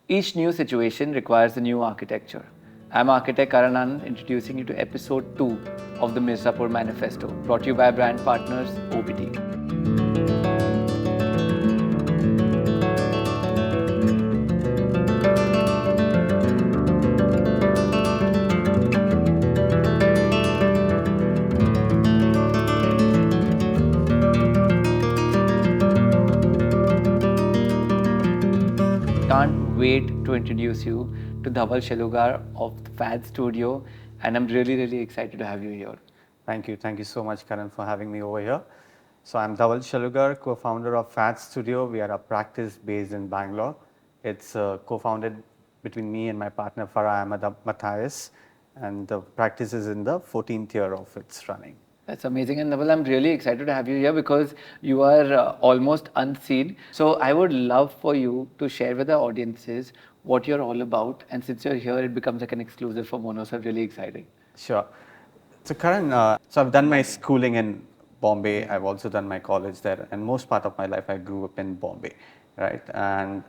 Each new situation requires a new architecture. I'm Architect Karan Anand, introducing you to episode 2 of the Mirzapur Manifesto, brought to you by brand partners Obeetee. Can't wait to introduce you to Dhaval Shellugar of the FAD Studio, and I'm really excited to have you here. Thank you. Thank you so much, Karan, for having me over here. So I'm Dhaval Shellugar, co-founder of FAD Studio. We are a practice based in Bangalore. It's co-founded between me and my partner Farah Ahmed Matthias, and the practice is in the 14th year of its running. That's amazing. And Dhaval, I'm really excited to have you here because you are almost unseen. So I would love for you to share with our audiences what you're all about. And since you're here, it becomes like an exclusive for Mono. So I'm really excited. Sure. So Karan, so I've done my schooling in Bombay. I've also done my college there, and most part of my life I grew up in Bombay, right? And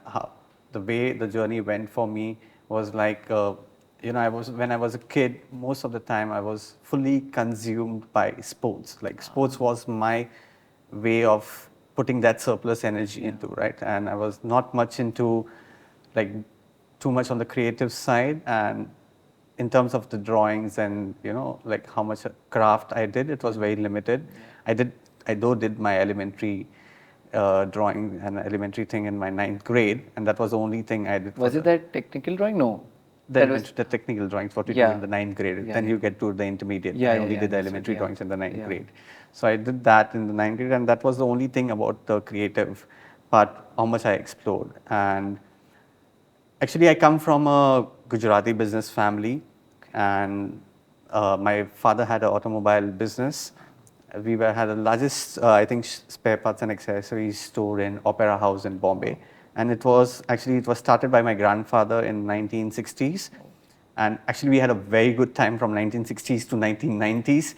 the way the journey went for me was like, when I was a kid, most of the time I was fully consumed by sports. Like sports was my way of putting that surplus energy into, right? And I was not much into like too much on the creative side, and in terms of the drawings and like how much craft I did, it was very limited. I did my elementary drawing and elementary thing in my 9th grade, and that was the only thing I did. Was it that technical drawing? No. The technical drawings, what you do in the 9th grade. Then you get to the intermediate. I only did the elementary drawings in the 9th grade. So I did that in the 9th grade, and that was the only thing about the creative part, how much I explored. And actually, I come from a Gujarati business family, and my father had an automobile business. We had the largest, spare parts and accessories store in Opera House in Bombay. And it was started by my grandfather in 1960s. And actually, we had a very good time from 1960s to 1990s.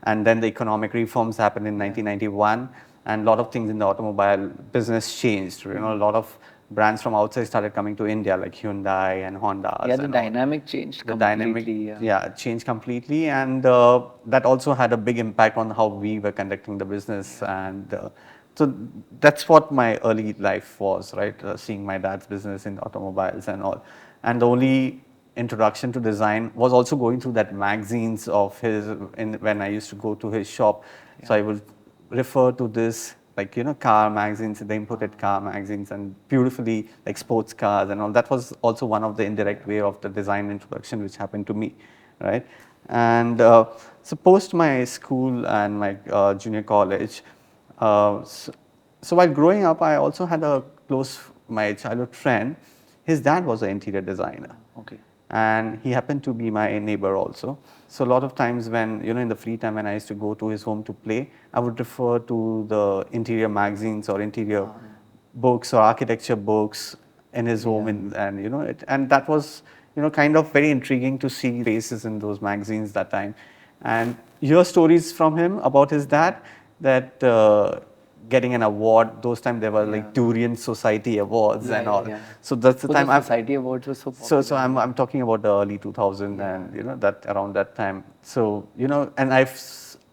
And then the economic reforms happened in 1991. And a lot of things in the automobile business changed. A lot of brands from outside started coming to India, like Hyundai and Honda. Yeah, the dynamic changed completely. Changed completely, and that also had a big impact on how we were conducting the business. And so that's what my early life was, right? Seeing my dad's business in automobiles and all. And the only introduction to design was also going through that magazines of his when I used to go to his shop. So I would refer to this, like car magazines, the imported car magazines, and beautifully like sports cars and all. That was also one of the indirect way of the design introduction which happened to me, right? And so post my school and my junior college, so while growing up, I also had my childhood friend. His dad was an interior designer. Okay. And he happened to be my neighbor also. So a lot of times when, in the free time when I used to go to his home to play, I would refer to the interior magazines or interior books or architecture books in his home. And that was, kind of very intriguing to see faces in those magazines that time. And hear stories from him about his dad that getting an award. Those times there were like Durian Society Awards and all. So that's the time. Society Awards was so popular. So I'm talking about the early 2000 and that around that time. So and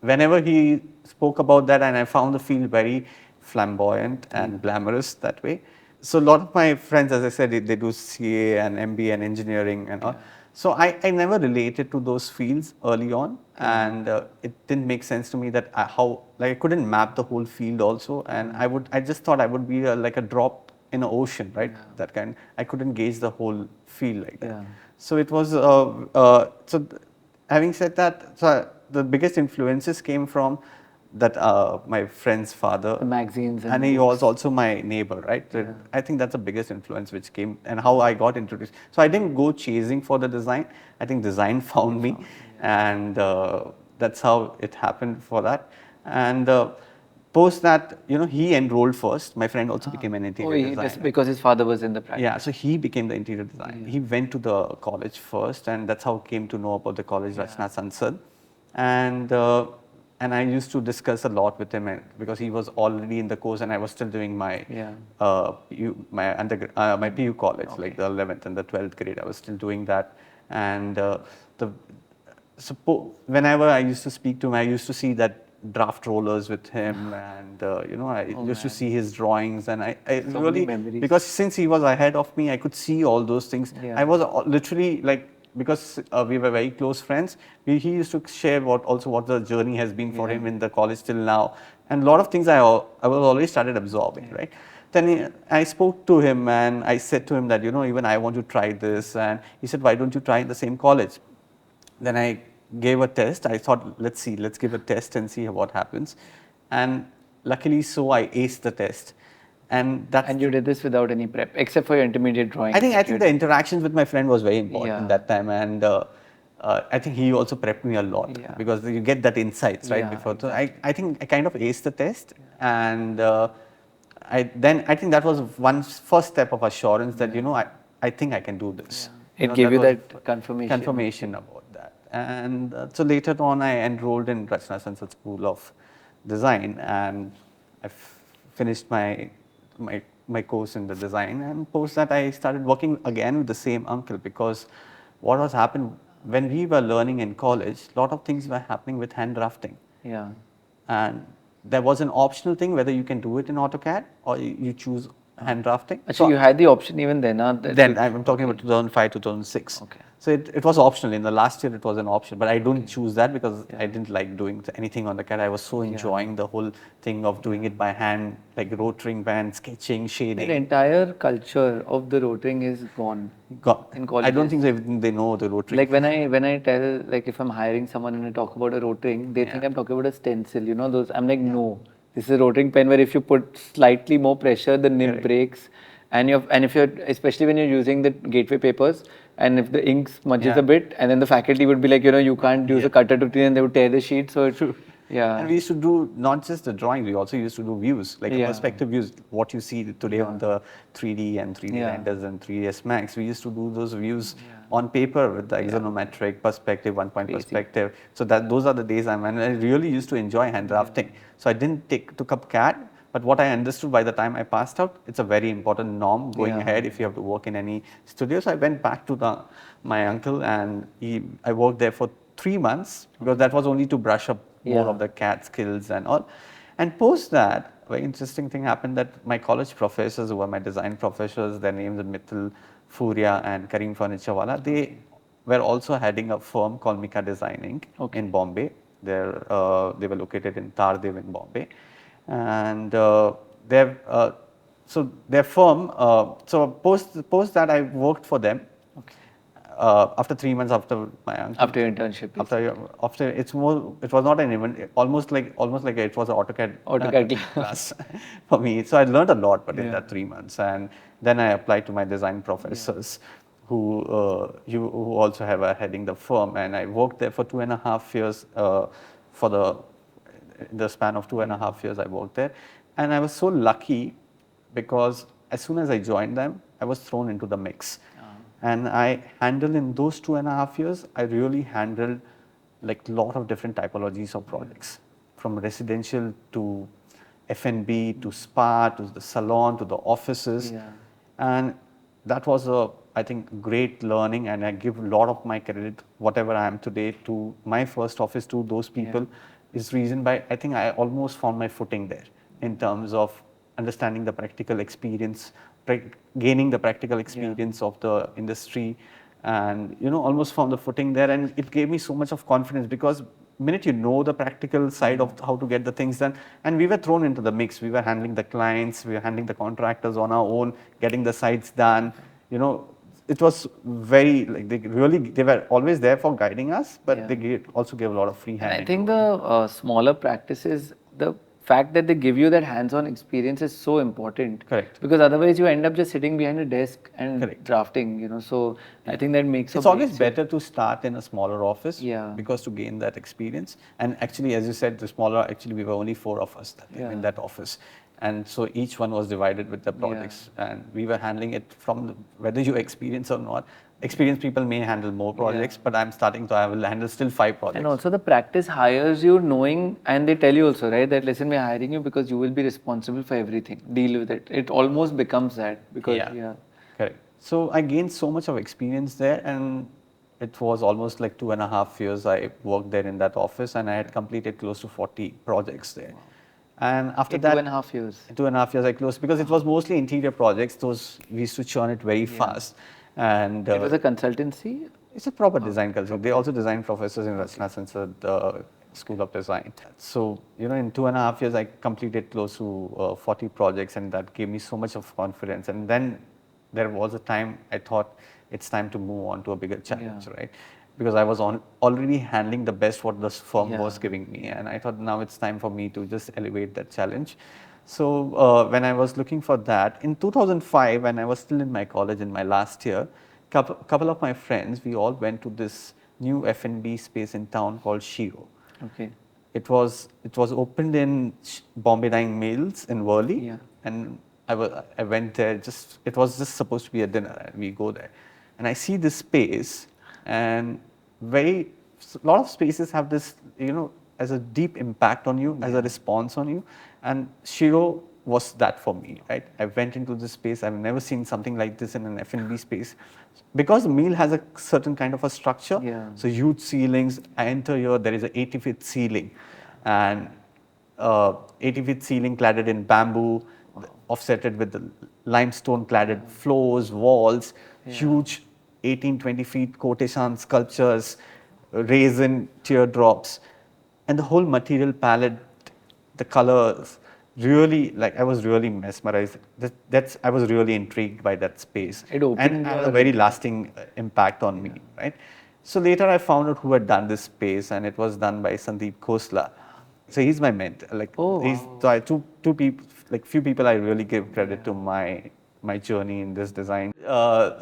whenever he spoke about that, and I found the field very flamboyant and glamorous that way. So a lot of my friends, as I said, they do CA and MBA and engineering and all. So I never related to those fields early on, and it didn't make sense to me that I couldn't map the whole field also, and I just thought I would be like a drop in an ocean, right? That kind. I couldn't gauge the whole field like that. So it was having said that, so the biggest influences came from that my friend's father, the magazines, and he was also my neighbor, right? I think that's the biggest influence which came, and how I got introduced. So I didn't go chasing for the design. I think design found me, and that's how it happened for that. And post that, he enrolled first. My friend also became an interior designer. Just because his father was in the practice. Yeah, so he became the interior designer. He went to the college first, and that's how I came to know about the college, Rachna Sansad. And and I used to discuss a lot with him because he was already in the course and I was still doing my my PU college, like the 11th and the 12th grade. I was still doing that. And whenever I used to speak to him, I used to see that draft rollers with him, and I used to see his drawings, and I so really, because since he was ahead of me, I could see all those things. I was literally like, because we were very close friends, he used to share what the journey has been for him in the college till now, and a lot of things I was already started absorbing, right? Then I spoke to him and I said to him that, even I want to try this, and he said, why don't you try in the same college? Then I gave a test. I thought, let's give a test and see what happens. And luckily, so I aced the test. And you did this without any prep, except for your intermediate drawing. I think the interactions with my friend was very important that time, and I think he also prepped me a lot because you get that insights right before. So I think I kind of aced the test, and I think that was one first step of assurance that I think I can do this. It gave you that confirmation about that. And so later on, I enrolled in Rachna Sansad School of Design, and I finished my course in the design. And post that, I started working again with the same uncle, because what was happened when we were learning in college, a lot of things were happening with hand drafting. Yeah. And there was an optional thing whether you can do it in AutoCAD or you choose hand drafting. Actually, you had the option even then. Then I'm talking about 2005, 2006. Okay. So it was optional. In the last year, it was an option, but I don't choose that because I didn't like doing anything on the CAD. I was so enjoying the whole thing of doing it by hand, like rotoring band, sketching, shading. The entire culture of the rotoring is gone in colleges. I don't think they know the rotoring. Like when I tell, like if I'm hiring someone and I talk about a rotoring, they think I'm talking about a stencil. Those. I'm like, no. This is a rotoring pen where if you put slightly more pressure, the nib breaks, and if you're, especially when you're using the gateway papers, and if the ink smudges a bit, and then the faculty would be like, you can't use a cutter to clean, and they would tear the sheet. So and we used to do not just the drawing, we also used to do views, like perspective views, what you see today on the 3D and 3D renders and 3ds Max. We used to do those views on paper with the axonometric perspective, 1-point perspective. So those are the days and I really used to enjoy hand drafting. So I didn't took up CAD, but what I understood by the time I passed out, it's a very important norm going ahead if you have to work in any studio. So I went back to my uncle, and I worked there for 3 months, because that was only to brush up more of the CAD skills and all. And post that, a very interesting thing happened, that my college professors, who were my design professors, their names are Mithil Furia and Karim Furniturewala, they were also heading a firm called Mika Designing in Bombay. They were located in Tardev in Bombay. And their firm, so post that I worked for them. After 3 months after my uncle. After your internship. After it was not an event, almost like it was an AutoCAD class for me. So I learned a lot, but in that 3 months, and then I applied to my design professors, who also have heading the firm, and I worked there for 2.5 years. In the span of 2.5 years, I worked there, and I was so lucky because as soon as I joined them, I was thrown into the mix. And I handled in those 2.5 years, I really handled like a lot of different typologies of projects, from residential to F&B to spa to the salon to the offices. And that was I think great learning, and I give a lot of my credit, whatever I am today, to my first office, to those people. Is reason by, I think I almost found my footing there in terms of understanding the practical experience, gaining the practical experience of the industry, and almost found the footing there. And it gave me so much of confidence, because minute you know the practical side of how to get the things done, and we were thrown into the mix. We were handling the clients, we were handling the contractors on our own, getting the sites done. It was very, like, they were always there for guiding us, but they also gave a lot of free hand. And I think the smaller practices, the fact that they give you that hands-on experience is so important. Correct. Because otherwise you end up just sitting behind a desk and drafting, so I think that makes it's always better to start in a smaller office, because to gain that experience. And actually, as you said, we were only 4 of us in that office. And so each one was divided with the projects, and we were handling it from whether you experience or not. experienced people may handle more projects, but I'm starting, so I will handle still 5 projects. And also the practice hires you knowing, and they tell you also, right, that listen, we're hiring you because you will be responsible for everything. Deal with it. It almost becomes that because, Correct. So I gained so much of experience there, and it was almost like 2.5 years I worked there in that office, and I had completed close to 40 projects there. Wow. And after that, 2.5 years. 2.5 years I closed because it was mostly interior projects. Those we used to churn it very fast. And it was a consultancy? It's a proper design consultancy. Okay. They also design professors in Rachna Sansad School of Design. So, in 2.5 years, I completed close to 40 projects, and that gave me so much of confidence. And then there was a time I thought it's time to move on to a bigger challenge, right? Because I was already handling the best what this firm was giving me, and I thought now it's time for me to just elevate that challenge. So when I was looking for that, in 2005, when I was still in my college in my last year, couple of my friends, we all went to this new F&B space in town called Shiro. Okay. It was opened in Bombay Dyeing Mills in Worli, and I went there. It was just supposed to be a dinner, and we go there, and I see this space, and a lot of spaces have this, as a deep impact on you, as a response on you, and Shiro was that for me, right? I went into this space. I've never seen something like this in an F&B space, because the meal has a certain kind of a structure. So huge ceilings. I enter here. There is an 80-feet ceiling, and 80-feet ceiling cladded in bamboo, offsetted with the limestone cladded floors, walls, huge 18-20 feet quotation sculptures, raisin teardrops, and the whole material palette, the colors. Really, I was really mesmerized. I was really intrigued by that space. It opened and had a very lasting impact on me, right? So later I found out who had done this space, and it was done by Sandeep Kosla. So he's my mentor. So two people, few people I really give credit to my journey in this design.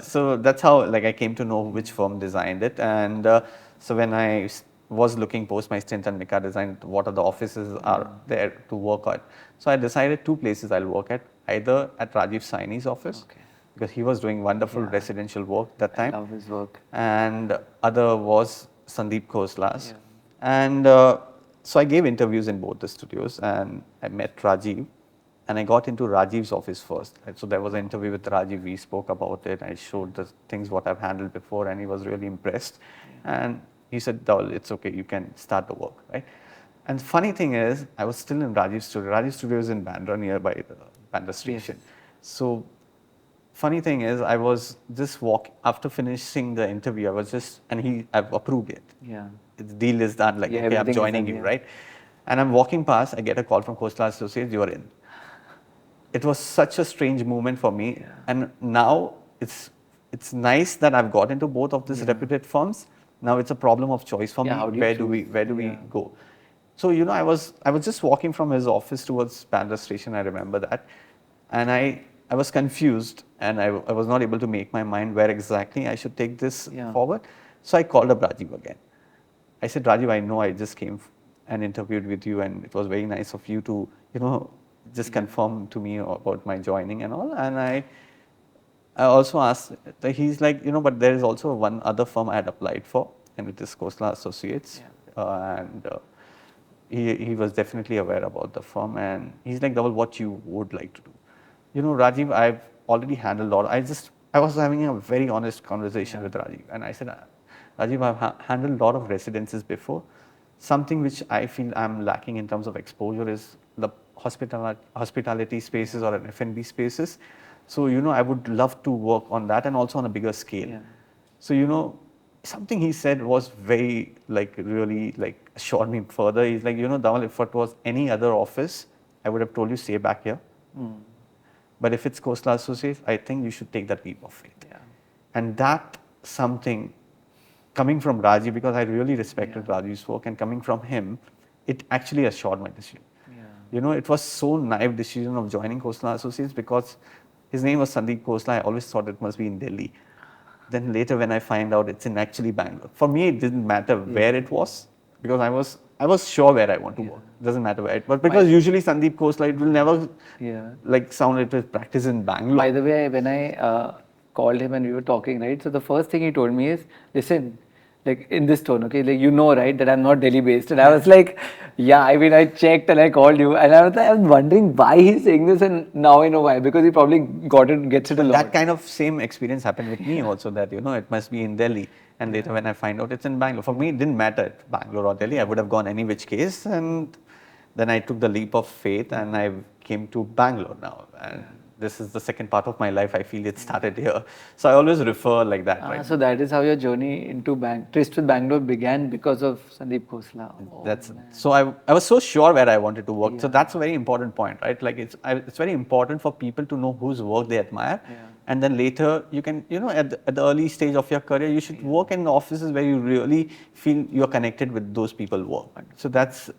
So that's how I came to know which firm designed it. And so when I was looking post my stint at Mika Design, what are the offices are there to work at. So I decided 2 places I'll work at, either at Rajiv Saini's office, because he was doing wonderful residential work that time. I love his work. And other was Sandeep Kosla's. And so I gave interviews in both the studios, and I met Rajiv, and I got into Rajiv's office first. So there was an interview with Rajiv. We spoke about it. I showed the things what I've handled before, and he was really impressed. And he said, Dhaval, it's okay, you can start the work, right? And the funny thing is, I was still in Rajiv's studio. Rajiv's studio is in Bandra, nearby the Bandra station. So funny thing is, I was just after finishing the interview, I've approved it. The deal is done, okay, I'm joining you, right? And I'm walking past, I get a call from Kosla Associates, you're in. It was such a strange moment for me. And now it's nice that I've got into both of these reputed firms. Now it's a problem of choice for me. Where do we go? So I was just walking from his office towards Bandra station. I remember that, and I was confused, and I was not able to make my mind where exactly I should take this forward. So I called up Rajiv again. I said, Rajiv, I know I just came and interviewed with you, and it was very nice of you to just confirm to me about my joining and all. And I also asked, he's like, but there is also one other firm I had applied for, and it is Kosla Associates. And he was definitely aware about the firm. And he's like, Dhaval, what you would like to do? Rajiv, I've already handled a lot. I was having a very honest conversation with Rajiv. And I said, Rajiv, I've handled a lot of residences before. Something which I feel I'm lacking in terms of exposure is the hospitality spaces or F&B spaces. So, I would love to work on that, and also on a bigger scale. So, something he said was very, really, assured me further. He's like, Dhaval, if it was any other office, I would have told you stay back here. But if it's Kosla Associates, I think you should take that leap of faith. And that something coming from Rajiv, because I really respected Rajiv's work, and coming from him, it actually assured my decision. It was so naive decision of joining Kosla Associates, because his name was Sandeep Kosla. I always thought it must be in Delhi. Then later when I find out it's in actually Bangalore. For me, it didn't matter where it was, because I was sure where I want to work. It doesn't matter where it was, because usually Sandeep Kosla, it will never sound like it was practice in Bangalore. By the way, when I called him and we were talking, right? So the first thing he told me is, listen, like in this tone, okay, like you know, right, that I'm not Delhi based. And I was like, yeah, I mean, I checked and I called you. And I was wondering why he's saying this, and now I know why, because he probably gets it a lot. That kind of same experience happened with me also, that, you know, it must be in Delhi. And later when I find out it's in Bangalore, for me it didn't matter Bangalore or Delhi, I would have gone any which case. And then I took the leap of faith and I came to Bangalore now. And this is the second part of my life, I feel it started here. So I always refer like that, right? So that is how your journey into Tryst with Bangalore began, because of Sandeep Kosla. So I was so sure where I wanted to work. So that's a very important point, right? Like it's very important for people to know whose work they admire. And then later you can, you know, at the early stage of your career, you should work in offices where you really feel you're connected with those people work. So that's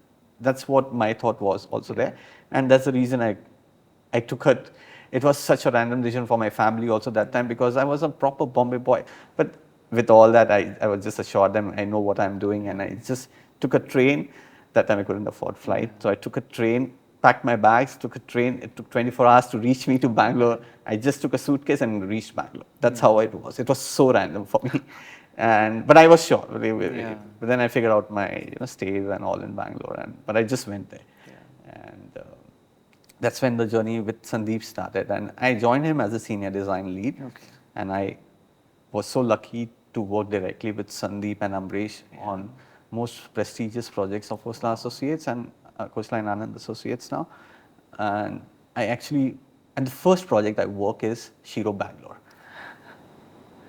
what my thought was also there. And that's the reason I took it. It was such a random decision for my family also that time, because I was a proper Bombay boy. But with all that, I was just assured them I know what I'm doing, and I just took a train. That time I couldn't afford flight. So I took a train, packed my bags, took a train. It took 24 hours to reach me to Bangalore. I just took a suitcase and reached Bangalore. That's how it was. It was so random for me. But I was sure. But then I figured out my stays and all in Bangalore. But I just went there. And that's when the journey with Sandeep started. And I joined him as a senior design lead. And I was so lucky to work directly with Sandeep and Amrish on most prestigious projects of Kosla Associates and Kosla Anand Associates now. And and the first project I work is Shiro Bangalore.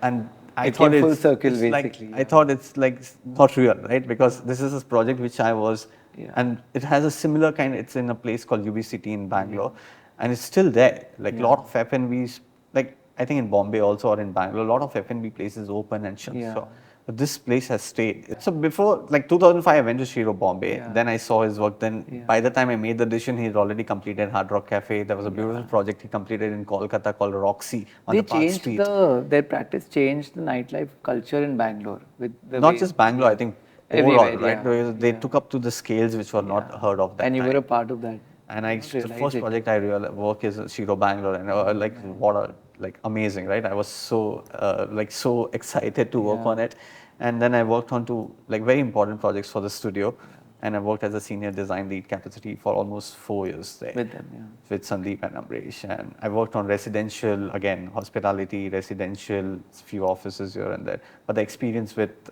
And I thought full circle, basically. I thought it's like not real, right? Because this is a project which I was, and it has a similar kind. It's in a place called Obeetee in Bangalore, and it's still there. Like a lot of F&Bs, like I think in Bombay also or in Bangalore, a lot of F&B places open and shut. So, but this place has stayed. So before, like 2005, I went to Shiro Bombay. Then I saw his work. Then by the time I made the decision, he'd already completed Hard Rock Cafe. There was a beautiful project he completed in Kolkata called Roxy on the Park Street. Their practice changed the nightlife culture in Bangalore. With the not just Bangalore, I think overall, right? They took up to the scales which were not heard of that And you time. were a part of that. And the first project I work is Shiro Bangalore, and what a amazing, right? I was so so excited to work on it, and then I worked on two very important projects for the studio, and I worked as a senior design lead capacity for almost 4 years there with them, with Sandeep and Amrish, and I worked on residential, again hospitality, residential, few offices here and there, but the experience with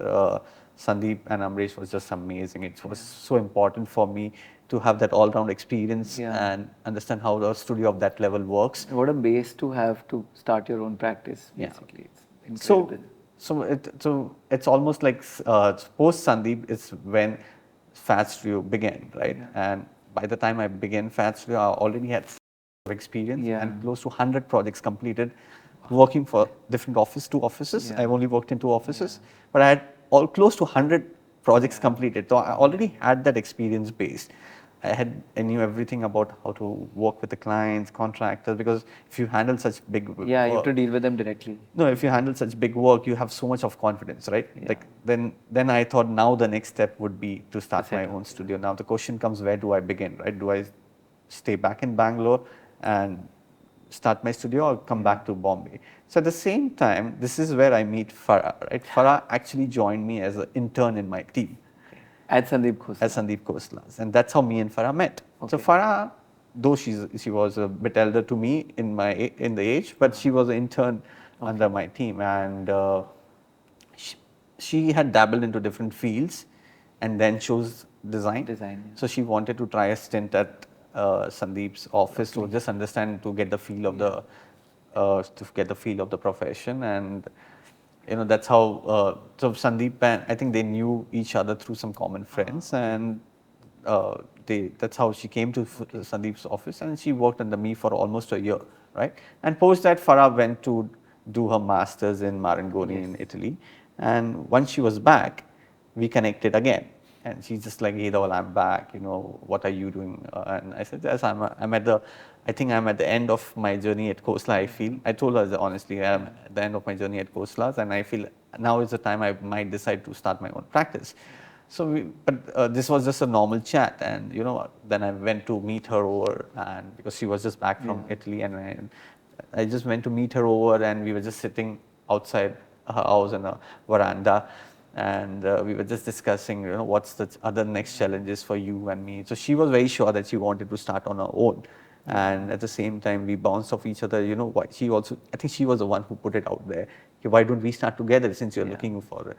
Sandeep and Amrish was just amazing. It was so important for me to have that all-round experience and understand how the studio of that level works. What a base to have to start your own practice, basically. It's incredible. So it's almost like post Sandeep is when FAD Studio began, right? And by the time I began FAD Studio, I already had experience and close to 100 projects completed, working for different two offices. I've only worked in 2 offices, but I had close to 100 projects completed. So I already had that experience base. I knew everything about how to work with the clients, contractors, because if you handle such big work, you have to deal with them directly. No, if you handle such big work, you have so much of confidence, right? Then I thought now the next step would be to start my own studio. Now the question comes, where do I begin, right? Do I stay back in Bangalore and start my studio, or come back to Bombay? So at the same time, this is where I meet Farah, right? Farah actually joined me as an intern in my team. At Sandeep Kosla. At Sandeep Kosla. And that's how me and Farah met. So Farah, though she was a bit elder to me in the age, but she was an intern under my team. And she had dabbled into different fields and then chose design. So she wanted to try a stint at Sandeep's office to just understand, to get the feel of the profession. And that's how so Sandeep and I think they knew each other through some common friends, and that's how she came to Sandeep's office, and she worked under me for almost a year, right? And post that, Farah went to do her masters in Marangoni in Italy, and once she was back, we connected again. And she's just like, hey, Dhaval, I'm back. What are you doing? And I said, yes, I think I'm at the end of my journey at Kosla. I feel. I told her honestly, I'm at the end of my journey at Kosla, and I feel now is the time I might decide to start my own practice. So, but this was just a normal chat, and then I went to meet her over, and because she was just back from Italy, and I just went to meet her over, and we were just sitting outside her house in a veranda, and we were just discussing, what's the other next challenges for you and me. So she was very sure that she wanted to start on her own. And at the same time, we bounced off each other. Why she also, I think she was the one who put it out there. Okay, why don't we start together since you're looking for it?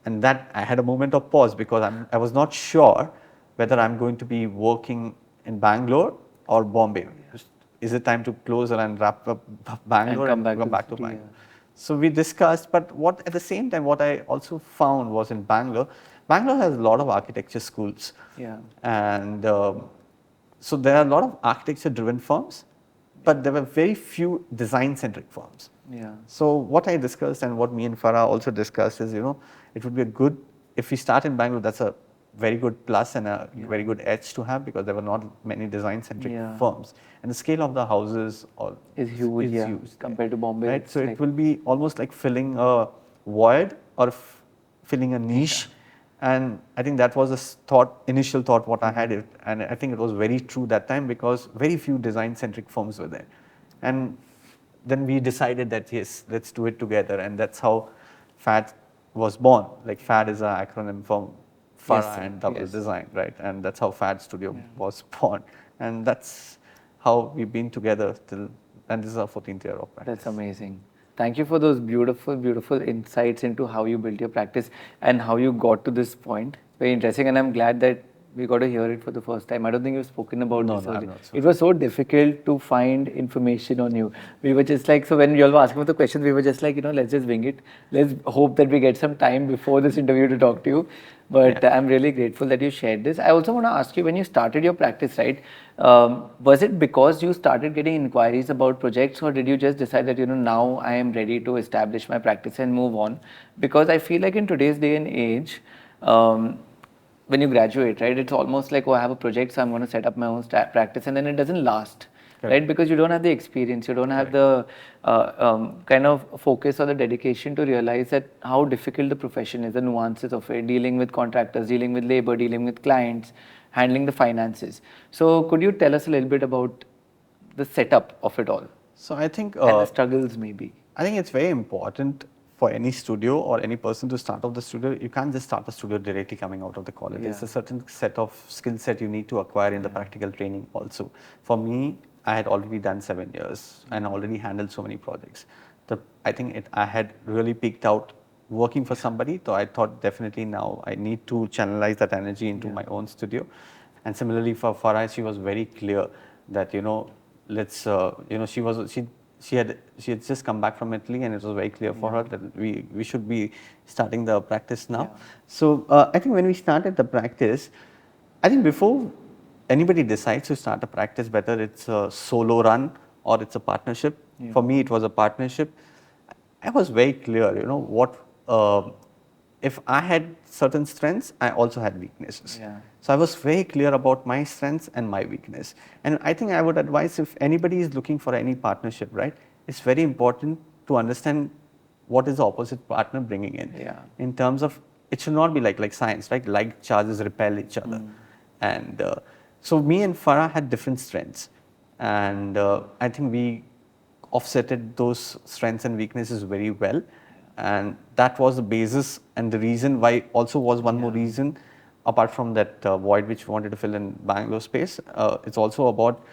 And that I had a moment of pause, because I was not sure whether I'm going to be working in Bangalore or Bombay. Is it time to close and wrap up Bangalore and come back to Bangalore? So we discussed, but at the same time, what I also found was in Bangalore has a lot of architecture schools. Yeah. And so there are a lot of architecture-driven firms, but there were very few design-centric firms. Yeah. So what I discussed, and what me and Farah also discussed, is, it would be a good, if we start in Bangalore, that's a very good plus and a very good edge to have, because there were not many design-centric firms. And the scale of the houses is huge, compared to Bombay. Right? So it will be almost like filling a void or filling a niche. And I think that was the initial thought what I had. And I think it was very true that time, because very few design-centric firms were there. And then we decided that, yes, let's do it together. And that's how FAD was born. Like, FAD is an acronym for Farah and Dhaval Design, right? And that's how FAD Studio was born. And that's how we've been together till, and this is our 14th year of practice. That's amazing. Thank you for those beautiful, beautiful insights into how you built your practice and how you got to this point. Very interesting, and I'm glad that we got to hear it for the first time. I don't think you've spoken about this earlier. It was so difficult to find information on you. We were just like, so when you all were asking for the questions, we were just like, let's just wing it. Let's hope that we get some time before this interview to talk to you. But I'm really grateful that you shared this. I also want to ask you, when you started your practice, right, was it because you started getting inquiries about projects, or did you just decide that, now I am ready to establish my practice and move on? Because I feel like in today's day and age, when you graduate, right, it's almost like, I have a project, so I'm going to set up my own practice, and then it doesn't last. Right, because you don't have the experience, you don't have the kind of focus or the dedication to realize that how difficult the profession is, the nuances of it, dealing with contractors, dealing with labor, dealing with clients, handling the finances. So could you tell us a little bit about the setup of it all? So I think and the struggles maybe. I think it's very important for any studio or any person to start off the studio. You can't just start a studio directly coming out of the college. There's a certain set of skill set you need to acquire in the practical training also. For me, I had already done 7 years and already handled so many projects. I think I had really peaked out working for somebody, so I thought definitely now I need to channelize that energy into my own studio. And similarly for Farah, she was very clear that, let's, she had just come back from Italy, and it was very clear for her that we should be starting the practice now. So I think when we started the practice, I think before anybody decides to start a practice, whether it's a solo run or it's a partnership. For me, it was a partnership. I was very clear, if I had certain strengths, I also had weaknesses. So I was very clear about my strengths and my weakness. And I think I would advise, if anybody is looking for any partnership, right, it's very important to understand what is the opposite partner bringing in. In terms of, it should not be like science, right? Like charges repel each other. And so me and Farah had different strengths, and I think we offsetted those strengths and weaknesses very well, and that was the basis and the reason why. Also was one more reason, apart from that void which we wanted to fill in Bangalore space. It's also about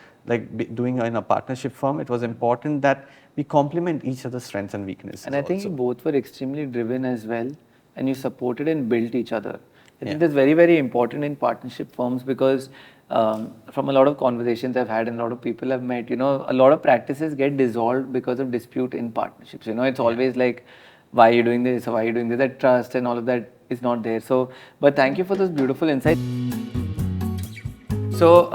doing in a partnership firm. It was important that we complement each other's strengths and weaknesses. And I think you both were extremely driven as well, and you supported and built each other. I think that's very, very important in partnership firms, because from a lot of conversations I've had and a lot of people I've met, a lot of practices get dissolved because of dispute in partnerships. It's always like, why are you doing this? Why are you doing this? That trust and all of that is not there. So, but thank you for those beautiful insights. So,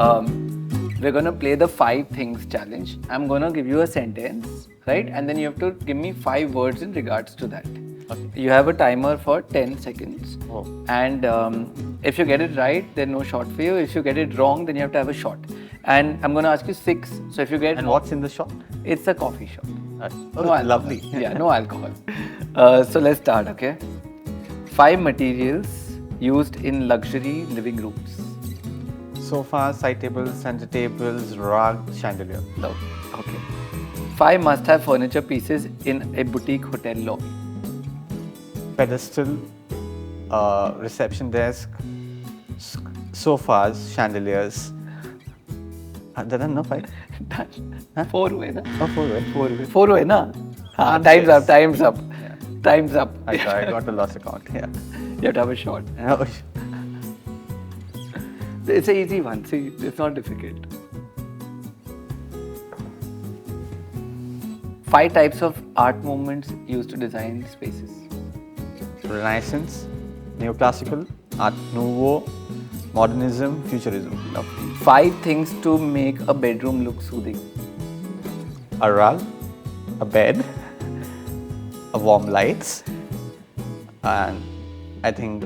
we're going to play the 5 things challenge. I'm going to give you a sentence, right? And then you have to give me 5 words in regards to that. You have a timer for 10 seconds. And if you get it right, then no shot for you. If you get it wrong, then you have to have a shot. And I'm going to ask you 6. So if you get... And what's in the shot? It's a coffee shot. No alcohol. Lovely. Yeah, no alcohol. So let's start, okay? 5 materials used in luxury living rooms. Sofa, side tables, center tables, rug, chandelier. No. Okay. 5 must-have furniture pieces in a boutique hotel lobby. Pedestal, reception desk, sofas, chandeliers. There are no 5? Huh? 4 way, na? Oh, 4 way. 4 way. 4 way, na? Time's up, time's up. Yeah. Time's up. I got the lost account, yeah. You have to have a shot. Oh. It's an easy one, see, it's not difficult. 5 types of art movements used to design spaces. Renaissance, Neoclassical, Art Nouveau, Modernism, Futurism. Lovely. 5 things to make a bedroom look soothing. A rug, a bed, a warm lights, and I think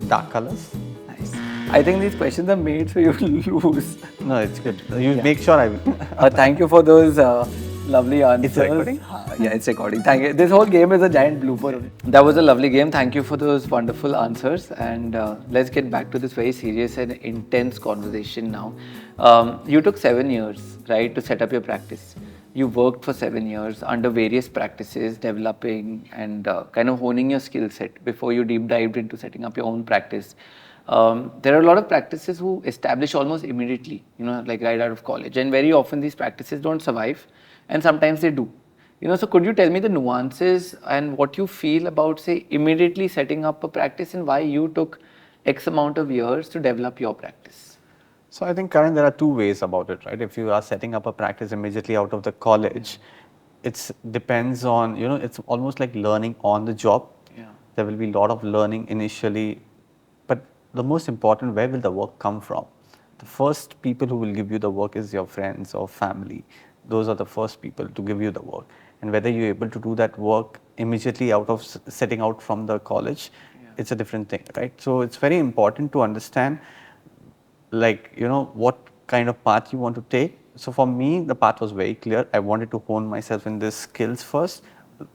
dark colors. Nice. I think these questions are made so you lose. No, it's good. You make sure I will. Thank you for those lovely answers. It's recording? Yeah, it's recording. Thank you. This whole game is a giant blooper. That was a lovely game. Thank you for those wonderful answers. And let's get back to this very serious and intense conversation now. You took 7 years, right, to set up your practice. You worked for 7 years under various practices, developing and kind of honing your skill set before you deep dived into setting up your own practice. There are a lot of practices who establish almost immediately, like right out of college. And very often these practices don't survive, and sometimes they do. So could you tell me the nuances and what you feel about, say, immediately setting up a practice and why you took X amount of years to develop your practice? So I think, Karan, there are 2 ways about it, right? If you are setting up a practice immediately out of the college, it depends on, it's almost like learning on the job. Yeah. There will be a lot of learning initially, but the most important, where will the work come from? The first people who will give you the work is your friends or family. Those are the first people to give you the work. And whether you're able to do that work immediately out of setting out from the college, it's a different thing, right? So it's very important to understand, what kind of path you want to take. So for me, the path was very clear. I wanted to hone myself in these skills first,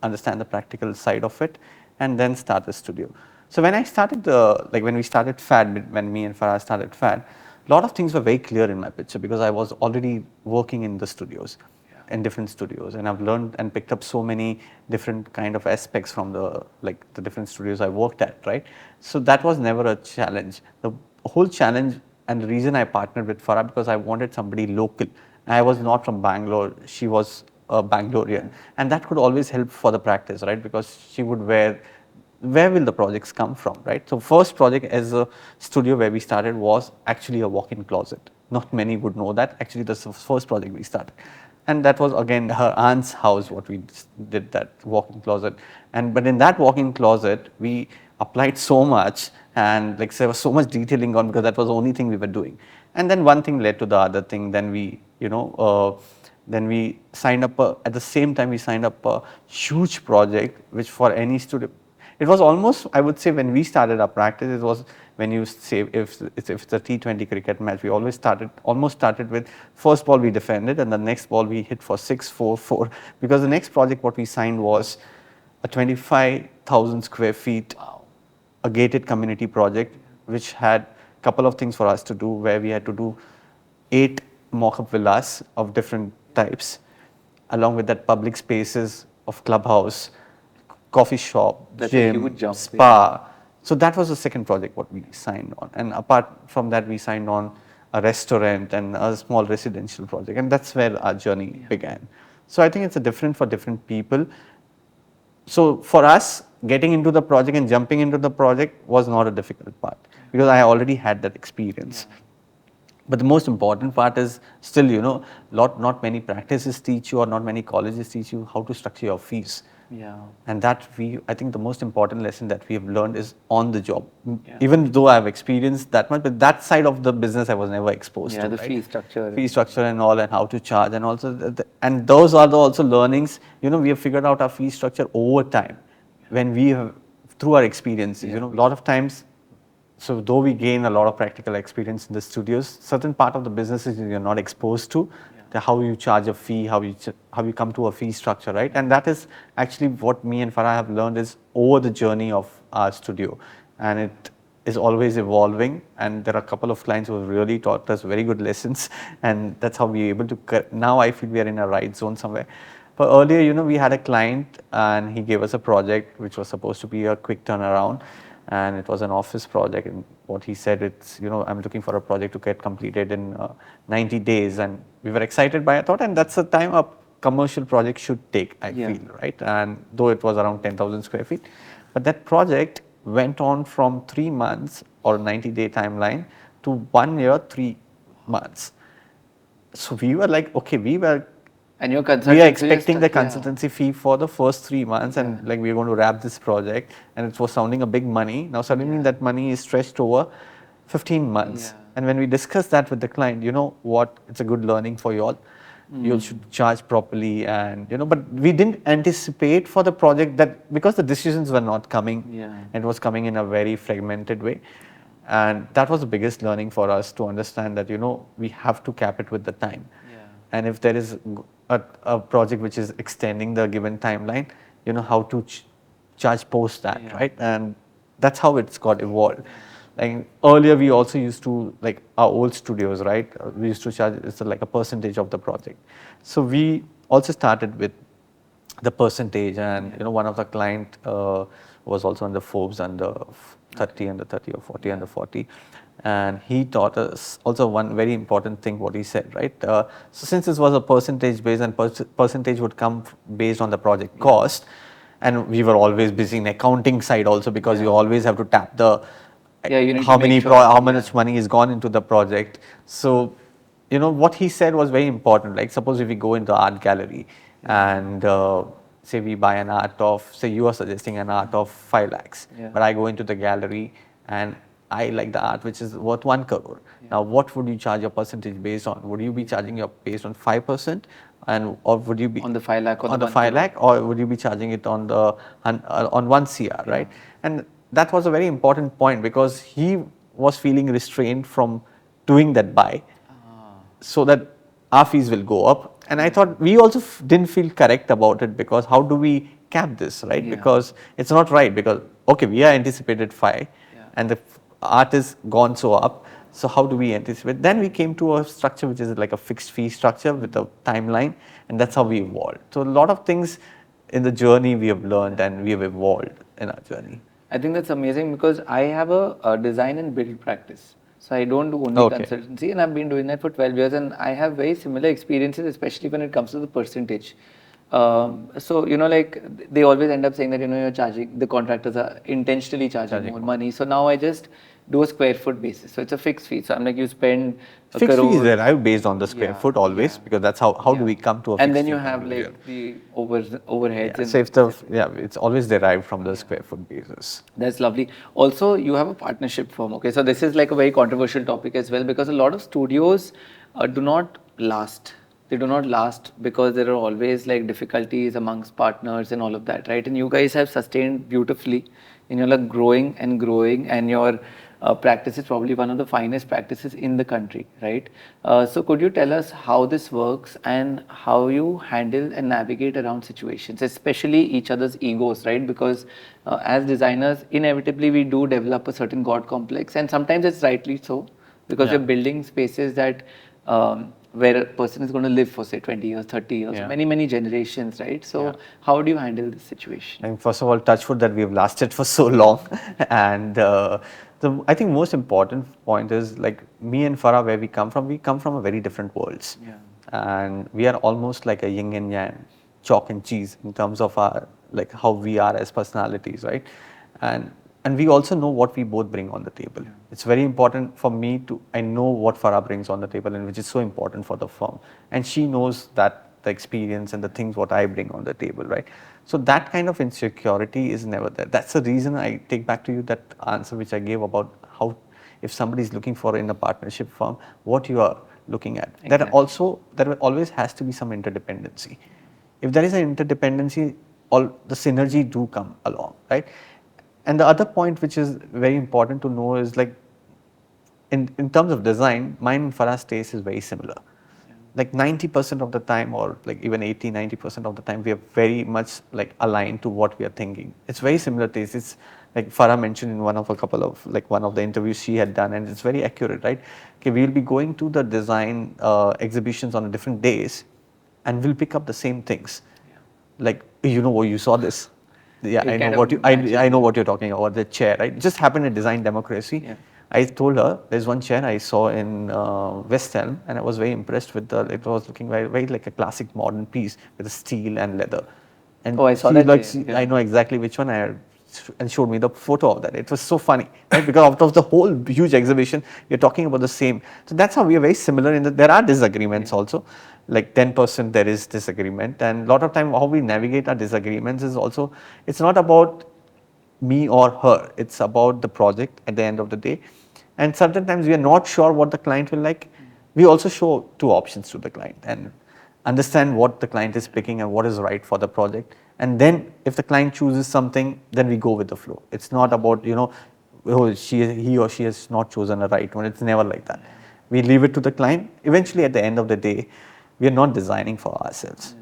understand the practical side of it, and then start the studio. So when I started when we started FAD, when me and Farah started FAD, a lot of things were very clear in my picture because I was already working in the studios, in different studios, and I've learned and picked up so many different kind of aspects from the different studios I worked at, right? So that was never a challenge. The whole challenge and the reason I partnered with Farah because I wanted somebody local. I was not from Bangalore, she was a Bangalorean, and that could always help for the practice, right? Because she would where will the projects come from, right? So first project as a studio where we started was actually a walk-in closet. Not many would know that. Actually, that's the first project we started. And that was again her aunt's house, what we did, that walk-in closet. But in that walk-in closet, we applied so much and there was so much detailing on because that was the only thing we were doing. And then one thing led to the other thing. Then we, then we signed up, at the same time we signed up a huge project, which for any studio, it was almost, I would say, when we started our practice, it was when you say, if it's a T20 cricket match, we almost started with first ball we defended and the next ball we hit for 6-4-4. Because the next project what we signed was a 25,000 square feet, a gated community project, which had a couple of things for us to do, where we had to do 8 mock-up villas of different types, along with that public spaces of clubhouse, coffee shop, gym, spa. So that was the second project what we signed on. And apart from that, we signed on a restaurant and a small residential project. And that's where our journey began. So I think it's different for different people. So for us, getting into the project and jumping into the project was not a difficult part because I already had that experience. But the most important part is still, not many practices teach you or not many colleges teach you how to structure your fees. Yeah. And that I think the most important lesson that we have learned is on the job. Even though I've experienced that much, but that side of the business I was never exposed to. Yeah, the fee structure and all, and how to charge, and also, and those are also learnings. We have figured out our fee structure over time when we have, through our experiences. A lot of times. So though we gain a lot of practical experience in the studios, certain part of the businesses you're not exposed to, how you charge a fee, how you come to a fee structure, right? And that is actually what me and Farah have learned is over the journey of our studio. And it is always evolving. And there are a couple of clients who have really taught us very good lessons. And that's how we're able to, now I feel we are in a right zone somewhere. But earlier, we had a client and he gave us a project which was supposed to be a quick turnaround, and it was an office project. And what he said, I'm looking for a project to get completed in 90 days. And we were excited by a thought, and that's the time a commercial project should take, I feel, right? And though it was around 10,000 square feet, but that project went on from 3 months or 90-day timeline to 1 year, 3 months. So we were like, okay, we are expecting the consultancy fee for the first 3 months, and like we're going to wrap this project, and it was sounding a big money. Now suddenly that money is stretched over 15 months. And when we discussed that with the client, you know what, it's a good learning for you all. You should charge properly, and but we didn't anticipate for the project that, because the decisions were not coming, and it was coming in a very fragmented way. And that was the biggest learning for us, to understand that we have to cap it with the time. And if there is a project which is extending the given timeline, how to charge post that, right? And that's how it's got evolved. Like earlier, we also used to, like our old studios, right? We used to charge like a percentage of the project. So we also started with the percentage, and one of the client was also under Forbes under 30 under 30 or 40 under 40. And he taught us also one very important thing, what he said, right? So since this was a percentage based, and percentage would come based on the project cost, and we were always busy in accounting side also, because you always have to tap the how much money is gone into the project. So what he said was very important. Like suppose if we go into art gallery and say we buy an art of, say you are suggesting an art of 5 lakhs, but I go into the gallery and I like the art which is worth 1 crore. Now, what would you charge your percentage based on? Would you be charging your based on 5%, or would you be on the 5 lakh or on the 5 lakh, or would you be charging it on the on 1 CR, right? And that was a very important point, because he was feeling restrained from doing that buy, so that our fees will go up. And I thought we also didn't feel correct about it, because how do we cap this, right? Because it's not right, because okay, we are anticipated 5 and the art is gone so up. So how do we anticipate? Then we came to a structure which is like a fixed fee structure with a timeline, and that's how we evolved. So a lot of things in the journey we have learned, and we have evolved in our journey. I think that's amazing, because I have a design and build practice. So I don't do only consultancy, and I've been doing that for 12 years, and I have very similar experiences, especially when it comes to the percentage. So, like they always end up saying that, you're charging, the contractors are intentionally charging more money. So now I just do a square foot basis. So it's a fixed fee. So I'm like, you spend a fixed crore. Fee is derived based on the square foot always, because that's how do we come to a fixed And then you fee have like the overheads. So it's always derived from the square foot basis. That's lovely. Also, you have a partnership firm. Okay, so this is like a very controversial topic as well, because a lot of studios do not last. They do not last because there are always like difficulties amongst partners and all of that, right? And you guys have sustained beautifully, and you're like growing, and your practice is probably one of the finest practices in the country, right? So could you tell us how this works and how you handle and navigate around situations, especially each other's egos, right? Because as designers, inevitably we do develop a certain God complex, and sometimes it's rightly so, because you're building spaces that where a person is going to live for say 20 years, 30 years, many generations, right? So how do you handle this situation? And first of all, touch wood that we have lasted for so long. And I think most important point is, like me and Farah, where we come from a very different worlds. And we are almost like a yin and yang, chalk and cheese, in terms of our, like how we are as personalities, right? And we also know what we both bring on the table. It's very important for me I know what Farah brings on the table, and which is so important for the firm. And she knows that the experience and the things what I bring on the table, right? So that kind of insecurity is never there. That's the reason I take back to you that answer which I gave about how, if somebody is looking for in a partnership firm, what you are looking at. Exactly. There always has to be some interdependency. If there is an interdependency, all the synergy do come along, right? And the other point which is very important to know is, like in terms of design, mine and Farah's taste is very similar. Like 90% of the time, or like even 80-90% of the time, we are very much like aligned to what we are thinking. It's very similar taste. It's like Farah mentioned in one of the interviews she had done, and it's very accurate, right? Okay, we'll be going to the design exhibitions on different days, and we'll pick up the same things. like, you saw this. Yeah, It I know kind what of you, matches, I know what you're talking about, the chair, right? It just happened in design democracy. Yeah. I told her there's one chair I saw in West Elm, and I was very impressed with it was looking very like a classic modern piece with the steel and leather. And Oh, I saw she that like, chair. Yeah. I know exactly which one and showed me the photo of that. It was so funny, right? Because out of the whole huge exhibition, you're talking about the same. So that's how we are very similar in that there are disagreements also. Like 10% there is disagreement, and a lot of time how we navigate our disagreements is also, it's not about me or her, it's about the project at the end of the day. And certain times we are not sure what the client will like. We also show two options to the client and understand what the client is picking and what is right for the project. And then if the client chooses something, then we go with the flow. It's not about, oh, he or she has not chosen a right one. It's never like that. We leave it to the client. Eventually at the end of the day, we are not designing for ourselves.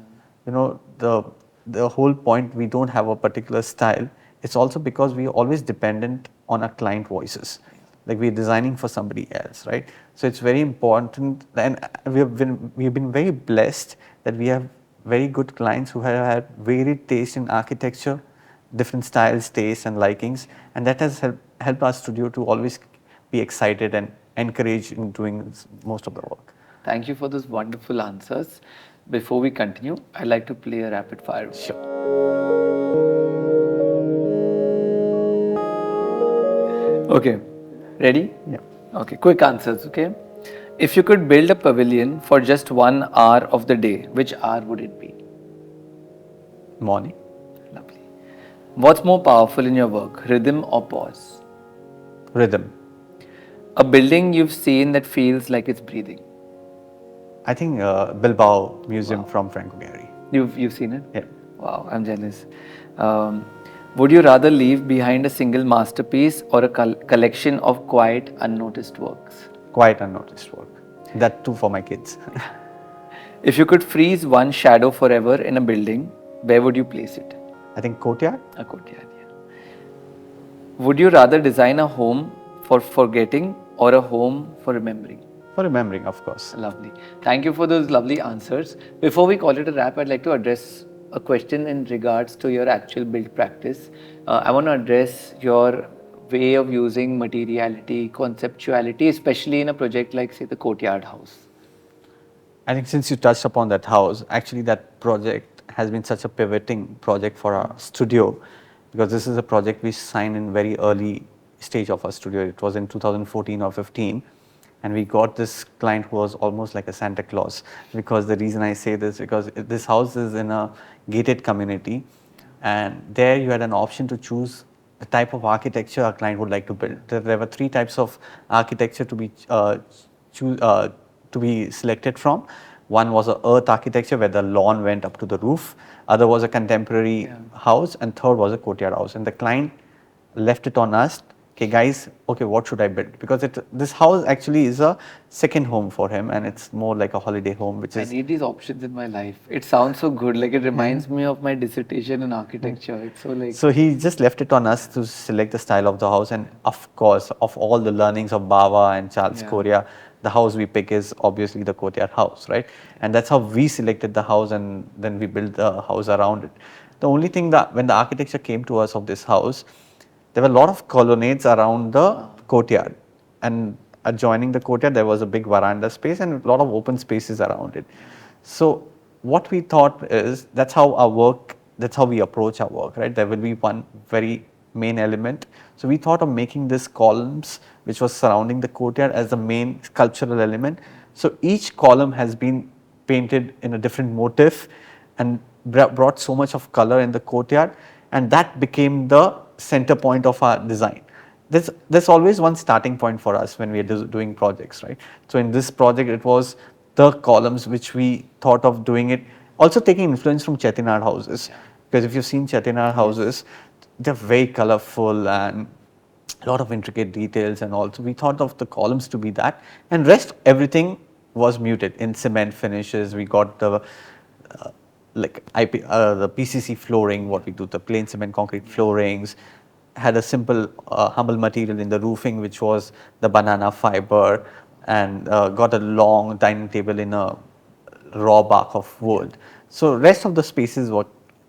The whole point, we don't have a particular style. It's also because we are always dependent on our client voices. Like we're designing for somebody else, right? So it's very important, and we've been very blessed that we have very good clients who have had varied taste in architecture, different styles, tastes, and likings, and that has helped our studio to always be excited and encouraged in doing most of the work. Thank you for those wonderful answers. Before we continue, I'd like to play a rapid fire. Sure. Okay, ready? Yeah. Okay, quick answers, okay? If you could build a pavilion for just 1 hour of the day, which hour would it be? Morning. Lovely. What's more powerful in your work, rhythm or pause? Rhythm. A building you've seen that feels like it's breathing. I think Bilbao Museum from Franco Gehry. You've seen it? Yeah. Wow, I'm jealous. Would you rather leave behind a single masterpiece or a collection of quiet, unnoticed works? Quiet, unnoticed work. That too for my kids. If you could freeze one shadow forever in a building, where would you place it? I think courtyard. A courtyard, yeah. Would you rather design a home for forgetting or a home for remembering? For remembering, of course. Lovely. Thank you for those lovely answers. Before we call it a wrap, I'd like to address a question in regards to your actual build practice. I want to address your way of using materiality, conceptuality, especially in a project like, say, the Courtyard House. I think since you touched upon that house, actually that project has been such a pivoting project for our studio, because this is a project we signed in very early stage of our studio. It was in 2014 or 15. And we got this client who was almost like a Santa Claus, because the reason I say this, because this house is in a gated community, and there you had an option to choose the type of architecture a client would like to build. There were 3 types of architecture to be selected from. One was a earth architecture where the lawn went up to the roof. Other was a contemporary house, and third was a courtyard house. And the client left it on us. Okay, guys, okay, what should I build? Because this house actually is a second home for him, and it's more like a holiday home, which is... I need these options in my life. It sounds so good. Like, it reminds me of my dissertation in architecture. It's so like... So he just left it on us to select the style of the house. And of course, of all the learnings of Bava and Charles Correa, the house we pick is obviously the courtyard house, right? And that's how we selected the house, and then we built the house around it. The only thing that when the architecture came to us of this house, there were a lot of colonnades around the courtyard, and adjoining the courtyard there was a big veranda space and a lot of open spaces around it. So what we thought is, that's how we approach our work, right? There will be one very main element. So we thought of making this columns which was surrounding the courtyard as the main sculptural element. So each column has been painted in a different motif and brought so much of color in the courtyard, and that became the center point of our design. There's always one starting point for us when we are doing projects, right? So in this project, it was the columns which we thought of doing it, also taking influence from Chettinad houses, because if you've seen Chettinad houses, they're very colorful and a lot of intricate details, and also we thought of the columns to be that, and rest everything was muted in cement finishes. We got the the PCC flooring, what we do, the plain cement concrete floorings, had a simple humble material in the roofing, which was the banana fiber, and got a long dining table in a raw bark of wood. So rest of the spaces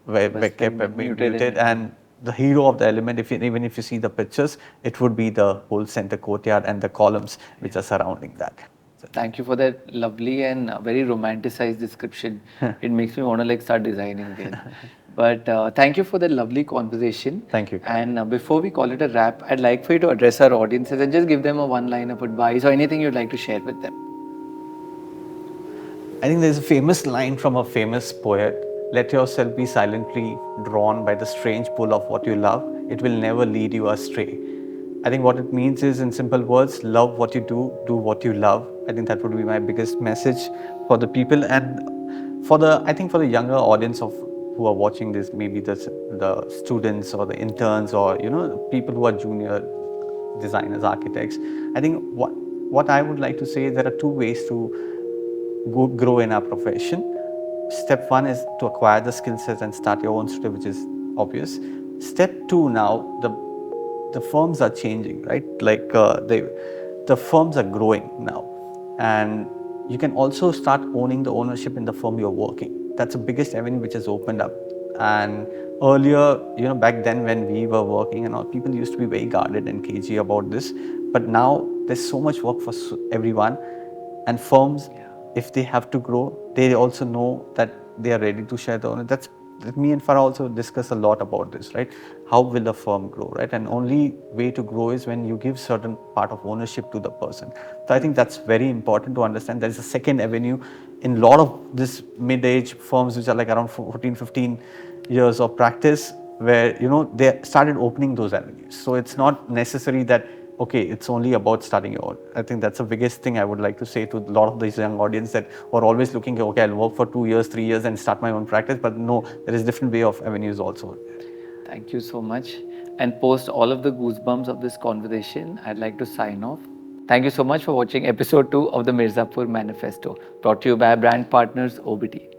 were kept muted, and the hero of the element, even if you see the pictures, it would be the whole center courtyard and the columns which are surrounding that. Thank you for that lovely and very romanticized description. It makes me want to like start designing again. But thank you for the lovely conversation. Thank you. And before we call it a wrap, I'd like for you to address our audiences and just give them a one line of advice or anything you'd like to share with them. I think there's a famous line from a famous poet: let yourself be silently drawn by the strange pull of what you love. It will never lead you astray. I think what it means is, in simple words, love what you do what you love. I think that would be my biggest message for the people, and for the younger audience of who are watching this, maybe the students or the interns, or people who are junior designers, architects. I think what I would like to say is there are two ways to grow in our profession. Step one is to acquire the skill sets and start your own studio, which is obvious. Step two, now the firms are changing, right? Like the firms are growing now, and you can also start owning the ownership in the firm you're working. That's the biggest avenue which has opened up. And earlier, back then when we were working and all, people used to be very guarded and cagey about this. But now there's so much work for everyone, and firms, if they have to grow, they also know that they are ready to share the owner. That's me and Farah also discuss a lot about this, right? How will the firm grow, right? And only way to grow is when you give certain part of ownership to the person. So I think that's very important to understand. There is a second avenue in a lot of this mid-age firms which are like around 14, 15 years of practice, where they started opening those avenues. So it's not necessary that it's only about starting your own. I think that's the biggest thing I would like to say to a lot of these young audience that are always looking, I'll work for 2 years, 3 years and start my own practice. But no, there is different way of avenues also. Thank you so much. And post all of the goosebumps of this conversation, I'd like to sign off. Thank you so much for watching episode 2 of the Mirzapur Manifesto, brought to you by brand partners Obeetee.